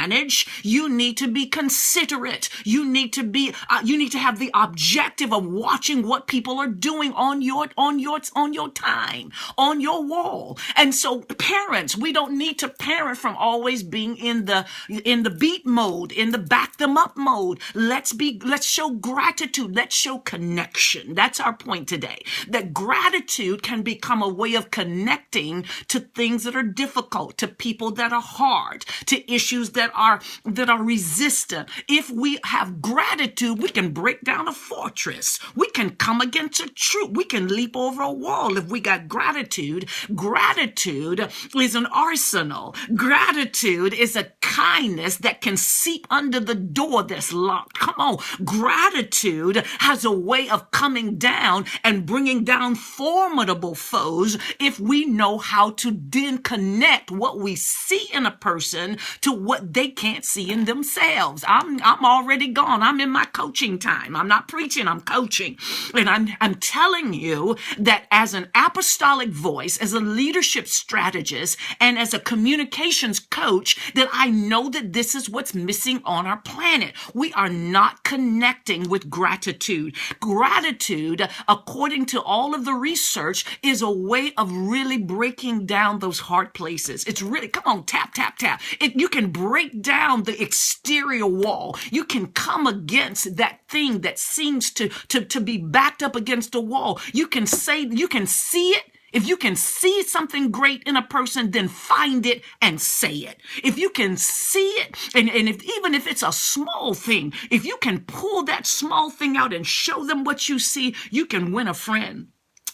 manage. You need to be considerate. You need to have the objective of watching what people are doing on your time, on your wall. And so parents, we don't need to parent from always being in the beat mode, in the back them up mode. Let's show gratitude. Let's show connection. That's our point today. That gratitude can become a way of connecting to things that are difficult, to people that are hard, to issues that are resistant. If we have gratitude, we can break down a fortress. We can come against a troop. We can leap over a wall if we got gratitude. Gratitude is an arsenal. Gratitude is a kindness that can seep under the door that's locked. Come on. Gratitude has a way of coming down and bringing down formidable foes if we know how to then connect what we see in a person to what they can't see in themselves. I'm already gone. I'm in my coaching time. I'm not preaching, I'm coaching. And I'm telling you that as an apostolic voice, as a leadership strategist, and as a communications coach, that I know that this is what's missing on our planet. We are not connecting with gratitude. Gratitude, according to all of the research, is a way of really breaking down those hard places. It's really, come on, tap, tap, tap. You can break down the exterior wall. You can come against that thing that seems to be backed up against the wall. You can see it. If you can see something great in a person, then find it and say it. If you can see it, and even if it's a small thing, if you can pull that small thing out and show them what you see, you can win a friend.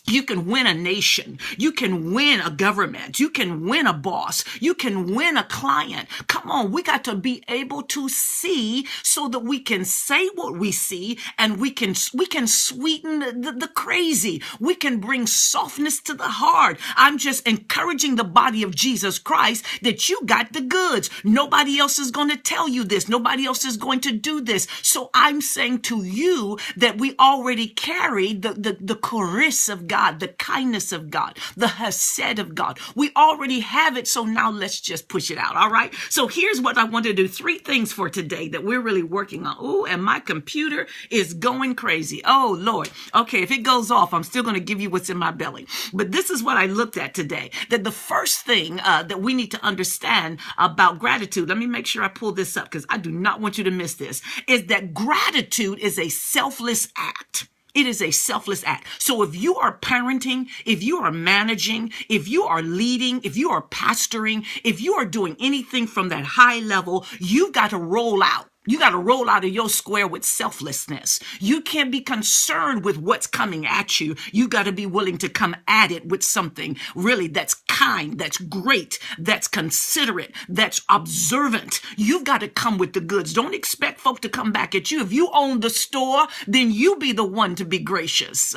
You can win a nation. You can win a government. You can win a boss. You can win a client. Come on, we got to be able to see so that we can say what we see, and we can sweeten the crazy. We can bring softness to the heart. I'm just encouraging the body of Jesus Christ that you got the goods. Nobody else is going to tell you this. Nobody else is going to do this. So I'm saying to you that we already carry the charis of God. The kindness of God, the hesed of God. We already have it, so now let's just push it out, all right? So here's what I want to do. 3 things for today that we're really working on. Ooh, and my computer is going crazy. Oh, Lord. Okay, if it goes off, I'm still going to give you what's in my belly. But this is what I looked at today, that the first thing that we need to understand about gratitude, let me make sure I pull this up because I do not want you to miss this, is that gratitude is a selfless act. It is a selfless act. So if you are parenting, if you are managing, if you are leading, if you are pastoring, if you are doing anything from that high level, you've got to roll out. You got to roll out of your square with selflessness. You can't be concerned with what's coming at you. You got to be willing to come at it with something really that's kind, that's great, that's considerate, that's observant. You've got to come with the goods. Don't expect folk to come back at you. If you own the store, then you be the one to be gracious.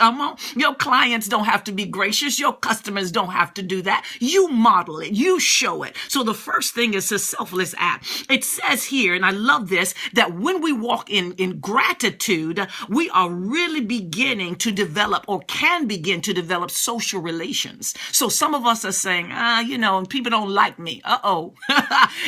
Your clients don't have to be gracious. Your customers don't have to do that. You model it. You show it. So the first thing is a selfless act. It says here, and I love this, that when we walk in gratitude, we are really beginning to develop or can begin to develop social relations. So some of us are saying, people don't like me. Uh-oh.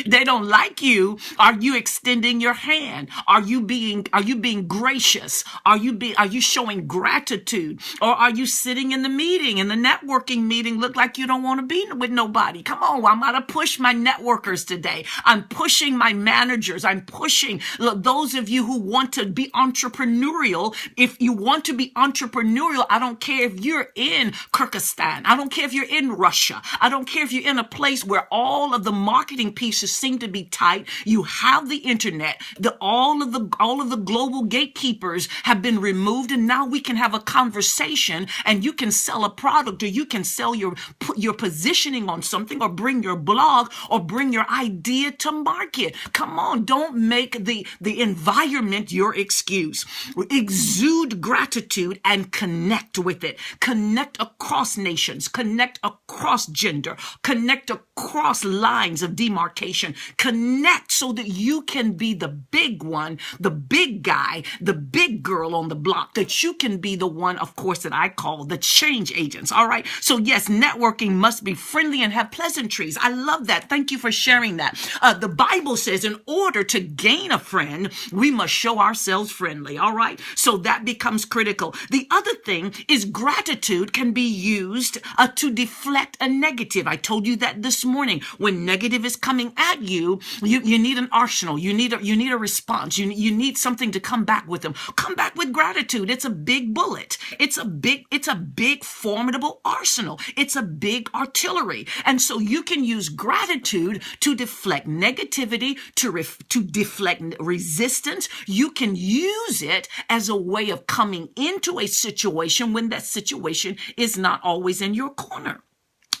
They don't like you. Are you extending your hand? Are you being gracious? Are you showing gratitude? Or are you sitting in the meeting, in the networking meeting, look like you don't want to be with nobody? Come on, I'm going to push my networkers today. I'm pushing my managers. I'm pushing those of you who want to be entrepreneurial. If you want to be entrepreneurial, I don't care if you're in Kyrgyzstan. I don't care if you're in Russia. I don't care if you're in a place where all of the marketing pieces seem to be tight. You have the internet. All of the global gatekeepers have been removed, and now we can have a conversation, and you can sell a product, or you can sell your positioning on something, or bring your blog, or bring your idea to market. Come on, don't make the the environment your excuse. Exude gratitude and connect with it. Connect across nations, connect across gender, connect across lines of demarcation. Connect so that you can be the big one, the big guy, the big girl on the block, that you can be the one, of course, that I call the change agents. All right. So yes, networking must be friendly and have pleasantries. I love that. Thank you for sharing that. The Bible says in order to gain a friend, we must show ourselves friendly. All right. So that becomes critical. The other thing is gratitude can be used to deflect a negative. I told you that this morning. When negative is coming at you, you need an arsenal. You need a response. You need something to come back with them. Come back with gratitude. It's a big bullet. It's a big formidable arsenal. It's a big artillery. And so you can use gratitude to deflect negativity, to deflect resistance. You can use it as a way of coming into a situation when that situation is not always in your corner.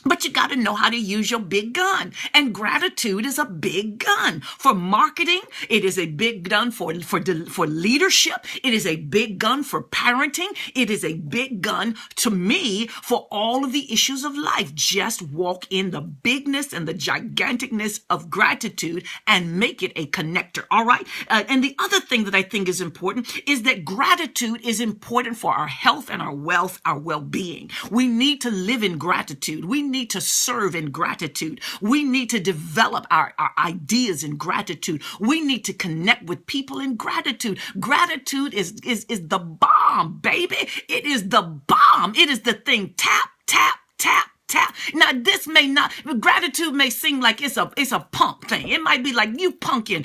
But you got to know how to use your big gun. And gratitude is a big gun. For marketing, it is a big gun for leadership. It is a big gun for parenting. It is a big gun to me for all of the issues of life. Just walk in the bigness and the giganticness of gratitude and make it a connector. All right. And the other thing that I think is important is that gratitude is important for our health and our wealth, our well-being. We need to live in gratitude. We need to serve in gratitude. We need to develop our ideas in gratitude. We need to connect with people in gratitude. Gratitude is the bomb, baby. It is the bomb. It is the thing. Tap, tap, tap. Now, this may not, gratitude may seem like it's a punk thing. It might be like you punking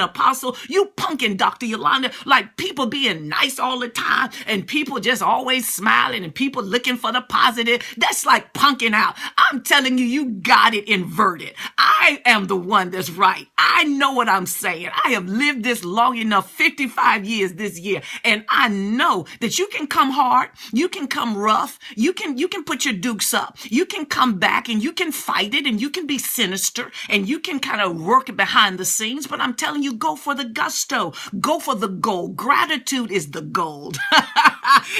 Apostle, you punking Dr. Yolanda, like people being nice all the time and people just always smiling and people looking for the positive. That's like punking out. I'm telling you, you got it inverted. I am the one that's right. I know what I'm saying. I have lived this long enough, 55 years this year, and I know that you can come hard, you can come rough, you can put your dukes up. You can come back and you can fight it and you can be sinister and you can kind of work it behind the scenes. But I'm telling you, go for the gusto. Go for the gold. Gratitude is the gold.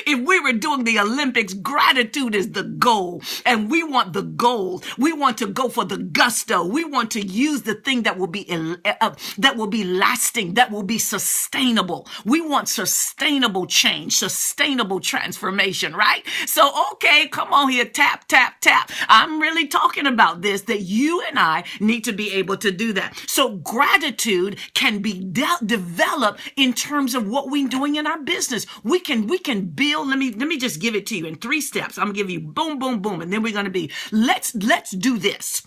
If we were doing the Olympics, gratitude is the goal. And we want the gold. We want to go for the gusto. We want to use the thing that will be lasting, that will be sustainable. We want sustainable change, sustainable transformation, right? So, okay, come on here. Tap, tap, tap. I'm really talking about this, that you and I need to be able to do that. So gratitude can be developed in terms of what we're doing in our business. We can build. Let me just give it to you in 3 steps. I'm gonna give you boom, boom, boom, and then we're gonna be let's do this.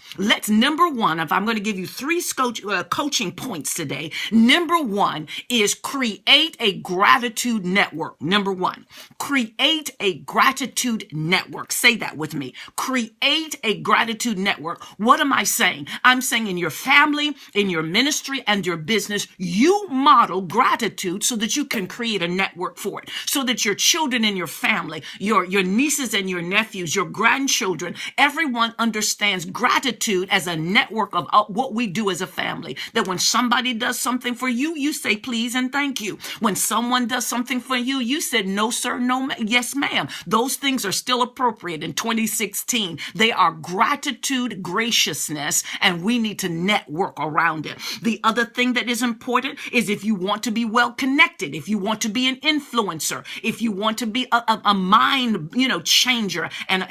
Number 1, if I'm gonna give you 3 coaching points today. Number 1 is create a gratitude network. Number 1, create a gratitude network. Say that with me. Create a gratitude network. What am I saying? I'm saying in your family, in your ministry, and your business, you model gratitude so that you can create a network for it. So that your children in your family, your nieces and your nephews, your grandchildren, everyone understands gratitude as a network of what we do as a family. That when somebody does something for you, you say please and thank you. When someone does something for you, you said no sir, no yes ma'am. Those things are still appropriate in 2016. They are gratitude, graciousness, and we need to network around it. The other thing that is important is if you want to be well connected, if you want to be an influencer, if you want to be a mind, changer and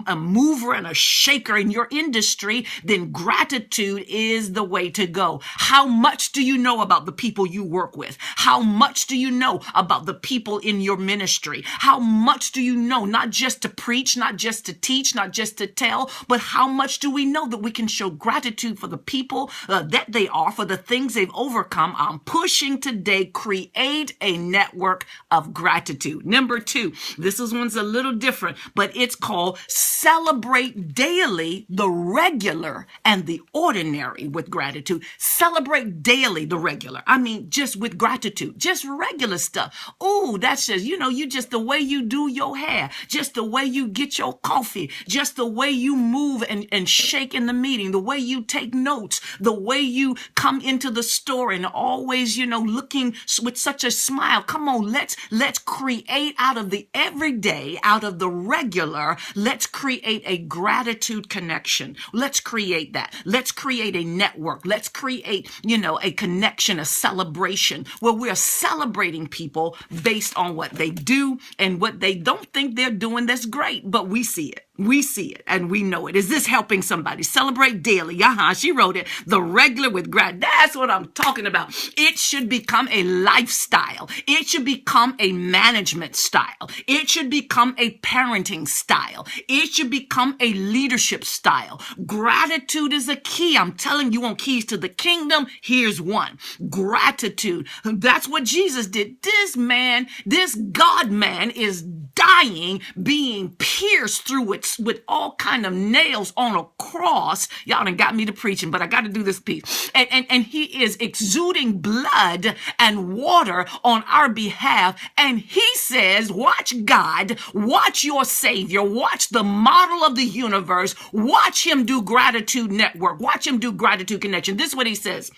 a mover and a shaker in your industry, then gratitude is the way to go. How much do you know about the people you work with? How much do you know about the people in your ministry? How much do you know, not just to preach, not just to teach, not just to tell, but how much do we know that we can show gratitude for the people that they are, for the things they've overcome? I'm pushing today, create a network of gratitude. gratitude. Number 2, this one's a little different, but it's called celebrate daily the regular and the ordinary with gratitude. Celebrate daily the regular. I mean, just with gratitude, just regular stuff. Oh, that's just, you just the way you do your hair, just the way you get your coffee, just the way you move and shake in the meeting, the way you take notes, the way you come into the store and always, looking with such a smile. Come on, let's create out of the everyday, out of the regular, let's create a gratitude connection. Let's create that. Let's create a network. Let's create, a connection, a celebration where we're celebrating people based on what they do and what they don't think they're doing that's great, but we see it. We see it and we know it. Is this helping somebody? Celebrate daily. She wrote it. The regular with gratitude. That's what I'm talking about. It should become a lifestyle. It should become a management style. It should become a parenting style. It should become a leadership style. Gratitude is a key. I'm telling you, on keys to the kingdom, here's one. Gratitude. That's what Jesus did. This God man is dying, being pierced through it with all kind of nails on a cross. Y'all done got me to preaching, but I got to do this piece. And he is exuding blood and water on our behalf. And he says, watch God, watch your Savior, watch the model of the universe, watch him do gratitude network, watch him do gratitude connection. This is what he says.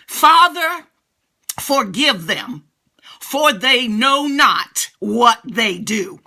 Father, forgive them, for they know not what they do.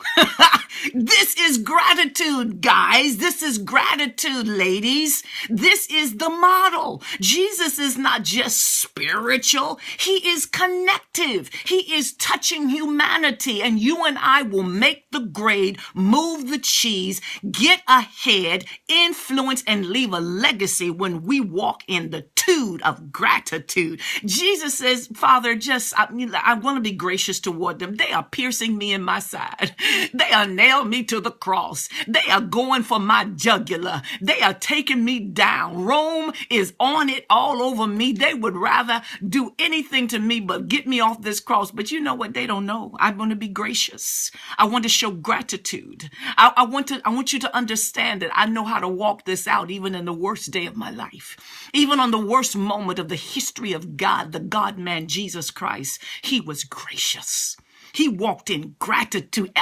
This is gratitude, guys. This is gratitude, ladies. This is the model. Jesus is not just spiritual. He is connective. He is touching humanity. And you and I will make the grade, move the cheese, get ahead, influence, and leave a legacy when we walk in the tude of gratitude. Jesus says, Father, I want to be gracious toward them. They are piercing me in my side. They are nailing me to the cross. They are going for my jugular. They are taking me down. Rome is on it all over me. They would rather do anything to me but get me off this cross. But you know what? They don't know. I want to be gracious. I want to show gratitude. I want you to understand that I know how to walk this out even in the worst day of my life. Even on the worst moment of the history of God, the God-man Jesus Christ, he was gracious. He walked in gratitude.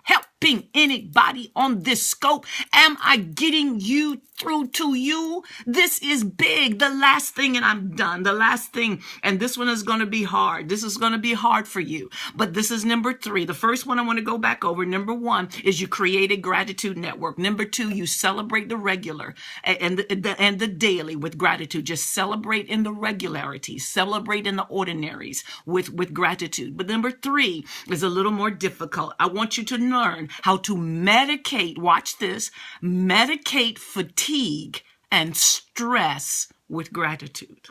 Helping anybody on this scope? Am I getting you through to you? This is big. The last thing, and I'm done. The last thing, and this one is going to be hard. This is going to be hard for you. But this is number 3. The first one I want to go back over. Number 1 is you create a gratitude network. Number 2, you celebrate the regular and the daily with gratitude. Just celebrate in the regularities. Celebrate in the ordinaries with gratitude. But number 3 is a little more difficult. I want you to learn how to medicate, watch this, medicate fatigue and stress with gratitude.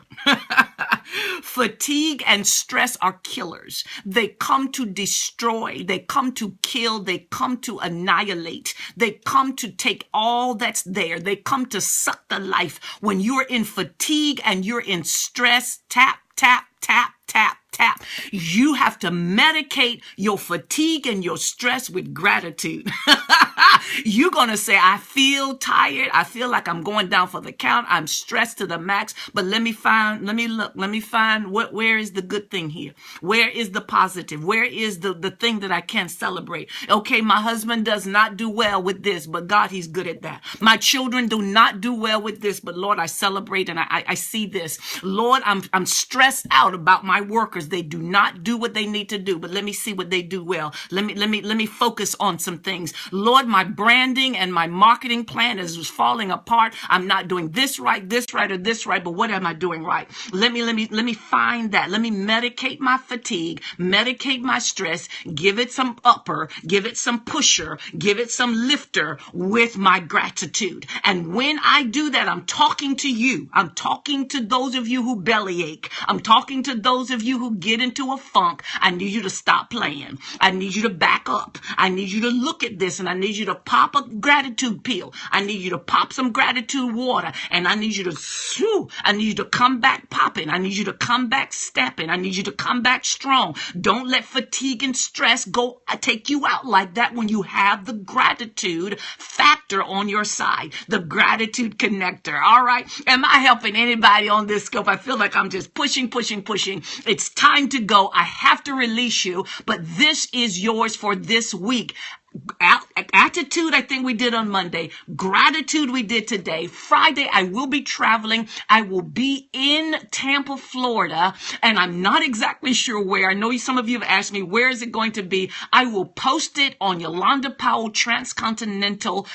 Fatigue and stress are killers. They come to destroy. They come to kill. They come to annihilate. They come to take all that's there. They come to suck the life. When you're in fatigue and you're in stress, tap, tap, tap, tap, tap. You have to medicate your fatigue and your stress with gratitude. You're going to say, I feel tired. I feel like I'm going down for the count. I'm stressed to the max. But let me find where is the good thing here? Where is the positive? Where is the thing that I can celebrate? Okay, my husband does not do well with this, but God, he's good at that. My children do not do well with this, but Lord, I celebrate and I see this. Lord, I'm stressed out about my workers. They do not do what they need to do, but let me see what they do well. Let me focus on some things. Lord, my branding and my marketing plan is falling apart. I'm not doing this right, or this right, but what am I doing right? Let me find that. Let me medicate my fatigue, medicate my stress, give it some upper, give it some pusher, give it some lifter with my gratitude. And when I do that, I'm talking to you. I'm talking to those of you who bellyache. I'm talking to those of you who get into a funk. I need you to stop playing. I need you to back up. I need you to look at this, and I need need you to pop a gratitude pill. I need you to pop some gratitude water. And I need you to come back popping. I need you to come back stepping. I need you to come back strong. Don't let fatigue and stress take you out like that when you have the gratitude factor on your side, the gratitude connector. All right. Am I helping anybody on this scope? I feel like I'm just pushing. It's time to go. I have to release you, but this is yours for this week. Attitude, I think we did on Monday. Gratitude, we did today. Friday, I will be traveling. I will be in Tampa, Florida, and I'm not exactly sure where. I know some of you have asked me, where is it going to be? I will post it on Yolanda Powell Transcontinental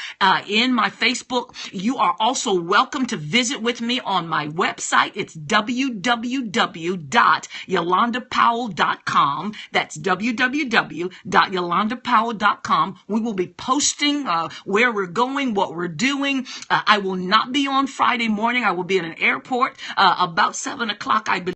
in my Facebook. You are also welcome to visit with me on my website. It's www.yolandapowell.com. That's www.yolandapowell.com. We will be posting where we're going, what we're doing. I will not be on Friday morning. I will be in an airport about 7 o'clock, I believe.